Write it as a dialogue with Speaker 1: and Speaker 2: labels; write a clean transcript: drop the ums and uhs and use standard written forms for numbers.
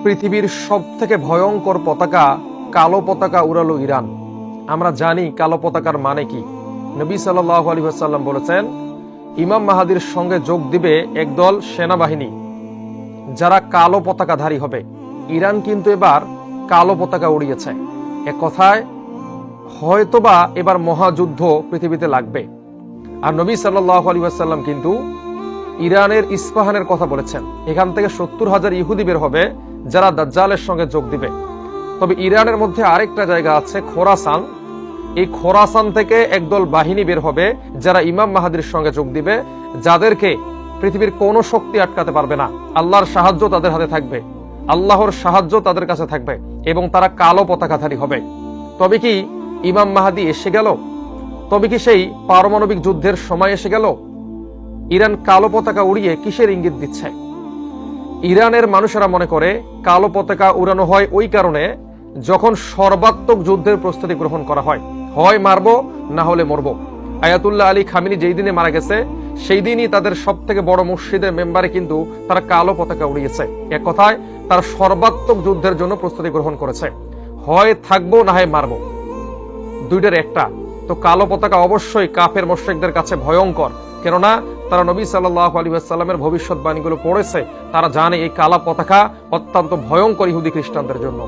Speaker 1: পৃথিবীর সবথেকে ভয়ঙ্কর পতাকা কালো পতাকা উড়ালো ইরান। আমরা জানি কালো পতাকার মানে কি। নবী সাল্লাল্লাহু আলাইহি ওয়াসাল্লাম বলেছেন, ইমাম মাহাদির সঙ্গে যোগ দিবে একদল সেনাবাহিনী যারা কালো পতাকাধারী হবে। ইরান কিন্তু এবার কালো পতাকা উড়িয়েছে। এক কথায় হয়তোবা এবার মহাযুদ্ধ পৃথিবীতে লাগবে। আর নবী সাল্লাল্লাহু আলাইহি ওয়াসাল্লাম কিন্তু ইরানের ইস্পাহানের কথা বলেছেন, এখান থেকে 70,000 ইহুদি বের হবে যারা দাজ্জালের সঙ্গে যোগ দিবে। তবে ইরানের মধ্যে আরেকটা জায়গা আছে খোরাসান, এই খোরাসান থেকে একদল বাহিনী বের হবে যারা ইমাম মাহাদির সঙ্গে যোগ দিবে, যাদেরকে পৃথিবীর কোনো শক্তি আটকাতে পারবে না। আল্লাহর সাহায্য তাদের হাতে থাকবে, আল্লাহর সাহায্য তাদের কাছে থাকবে এবং তারা কালো পতাকাধারী হবে। তবে কি ইমাম মাহাদি এসে গেল? তবে কি সেই পারমাণবিক যুদ্ধের সময় এসে গেল? ইরান কালো পতাকা উড়িয়ে কিসের ইঙ্গিত দিচ্ছে? ইরানের মানুষেরা মনে করে কালো পতাকা উড়ানো হয় ওই কারণে যখন সর্বাত্মক যুদ্ধের প্রস্তুতি গ্রহণ করা হয়, হয় মারবো না হলে মরবো। আয়াতুল্লাহ আলী খামিনি যেই দিনে মারা গেছে সেই দিনই তাদের সব থেকে বড় মসজিদের মেম্বারে কিন্তু তারা কালো পতাকা উড়িয়েছে। এক কথায় তারা সর্বাত্মক যুদ্ধের জন্য প্রস্তুতি গ্রহণ করেছে, হয় থাকবো না হয় মারবো, দুইটার একটা। তো কালো পতাকা অবশ্যই কাফের মুশরিকদের কাছে ভয়ঙ্কর, কেননা তারা নবী সাল্লাল্লাহু আলাইহি ওয়াসাল্লামের ভবিষ্যৎবাণীগুলো পড়েছে। তারা জানে এই কালো পতাকা অত্যন্ত ভয়ঙ্কর ইহুদি খ্রিস্টানদের জন্য।